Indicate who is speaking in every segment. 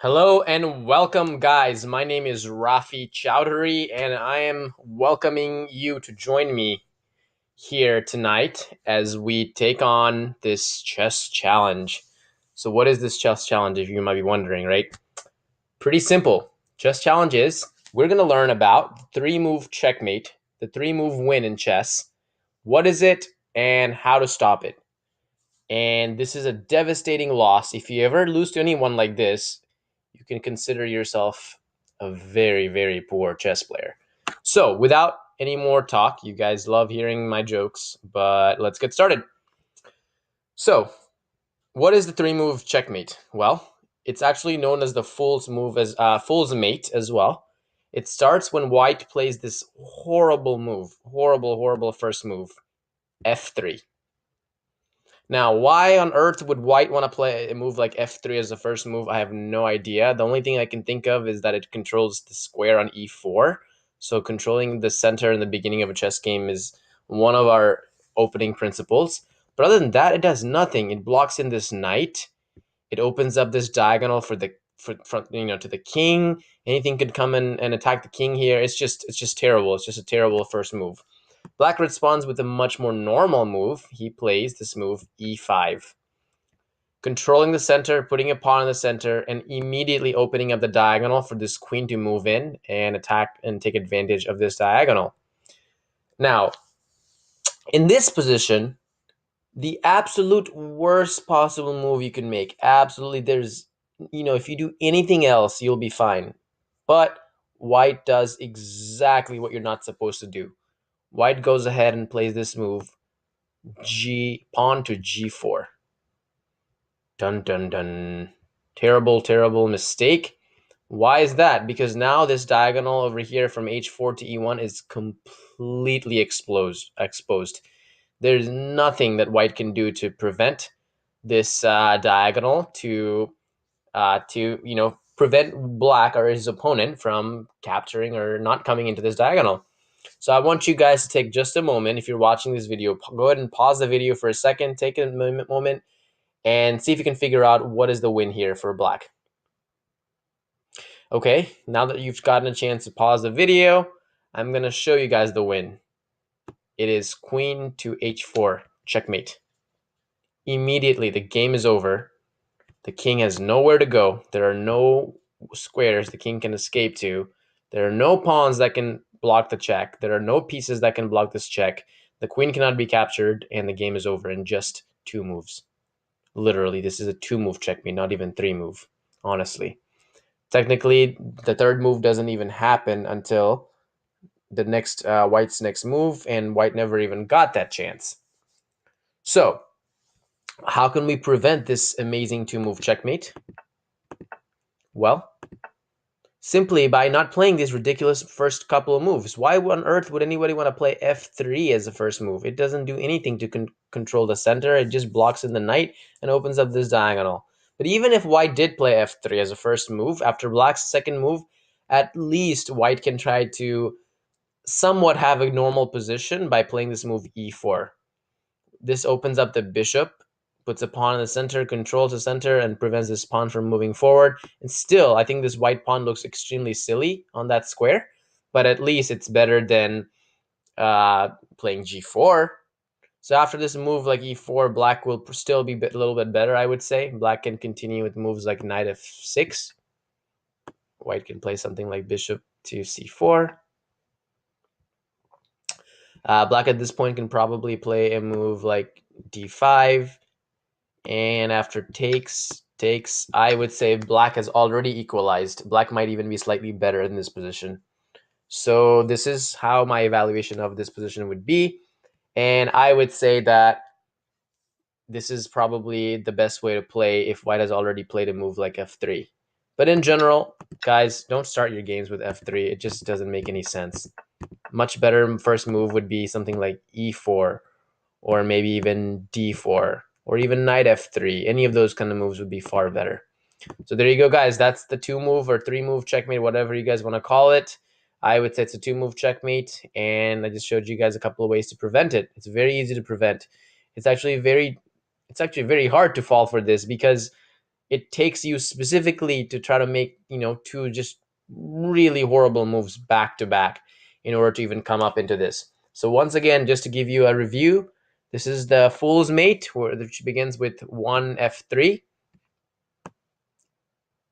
Speaker 1: Hello and welcome, guys. My name is Rafi Chowdhury, and I am welcoming you to join me here tonight as we take on this chess challenge. So, what is this chess challenge, if you might be wondering, right? Pretty simple. Chess challenge is we're going to learn about three move checkmate, the three move win in chess. What is it and how to stop it? And this is a devastating loss. If you ever lose to anyone like this, you can consider yourself a very, very poor chess player. So, without any more talk, you guys love hearing my jokes, but let's get started. So, what is the three move checkmate? Well, it's actually known as the fool's move, as fool's mate as well. It starts when white plays this horrible move, horrible first move, f3. Now, why on earth would white want to play a move like f3 as the first move? I have no idea. The only thing I can think of is that it controls the square on e4. So controlling the center in the beginning of a chess game is one of our opening principles. But other than that, it does nothing. It blocks in this knight. It opens up this diagonal for to the king. Anything could come in and attack the king here. It's just terrible. It's just a terrible first move. Black responds with a much more normal move. He plays this move, e5. Controlling the center, putting a pawn in the center, and immediately opening up the diagonal for this queen to move in and attack and take advantage of this diagonal. Now, in this position, the absolute worst possible move you can make. Absolutely, if you do anything else, you'll be fine. But white does exactly what you're not supposed to do. White goes ahead and plays this move, pawn to g4. Dun dun dun. Terrible mistake. Why is that? Because now this diagonal over here from h4 to e1 is completely exposed. There's nothing that white can do to prevent this diagonal to prevent black or his opponent from capturing or not coming into this diagonal. So I want you guys to take just a moment. If you're watching this video, go ahead and pause the video for a second, take a moment, and see if you can figure out what is the win here for black. Okay, now that you've gotten a chance to pause the video, I'm going to show you guys the win. It is queen to h4, checkmate. Immediately, the game is over. The king has nowhere to go. There are no squares the king can escape to. There are no pawns that can block the check. There are no pieces that can block this check. The queen cannot be captured, and the game is over in just 2 moves. Literally, this is a 2-move checkmate, not even 3-move, honestly. Technically, the third move doesn't even happen until the next white's next move, and white never even got that chance. So, how can we prevent this amazing 2-move checkmate? Well, simply by not playing these ridiculous first couple of moves. Why on earth would anybody want to play f3 as a first move? It doesn't do anything to control the center. It just blocks in the knight and opens up this diagonal. But even if white did play f3 as a first move, after black's second move, at least white can try to somewhat have a normal position by playing this move e4. This opens up the bishop, puts a pawn in the center, controls the center, and prevents this pawn from moving forward. And still, I think this white pawn looks extremely silly on that square, but at least it's better than playing g4. So after this move like e4, black will still be a little bit better, I would say. Black can continue with moves like knight f6. White can play something like bishop to c4. Black at this point can probably play a move like d5. And after takes, I would say black has already equalized. Black might even be slightly better in this position. So this is how my evaluation of this position would be. And I would say that this is probably the best way to play if white has already played a move like f3. But in general, guys, don't start your games with f3. It just doesn't make any sense. Much better first move would be something like e4 or maybe even d4 or even knight f3. Any of those kind of moves would be far better. So there you go, guys. That's the 2-move or 3-move checkmate, whatever you guys want to call it. I would say it's a 2-move checkmate, and I just showed you guys a couple of ways to prevent it. It's very easy to prevent. It's actually very hard to fall for this because it takes you specifically to try to make, two just really horrible moves back to back in order to even come up into this. So once again, just to give you a review, this is the fool's mate, which begins with 1 f3.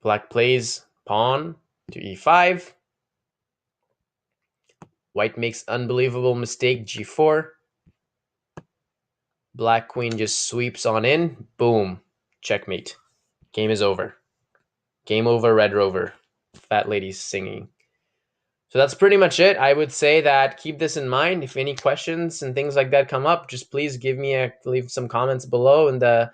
Speaker 1: Black plays pawn to e5. White makes unbelievable mistake, g4. Black queen just sweeps on in. Boom. Checkmate. Game is over. Game over, Red Rover. Fat lady's singing. So that's pretty much it. I would say that keep this in mind. If any questions and things like that come up, just please leave some comments below in the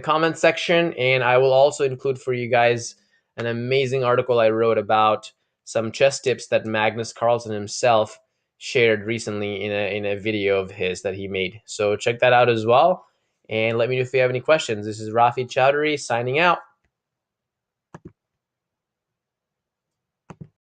Speaker 1: comment section, and I will also include for you guys an amazing article I wrote about some chess tips that Magnus Carlsen himself shared recently in a video of his that he made. So check that out as well, and let me know if you have any questions. This is Rafi Chowdhury signing out.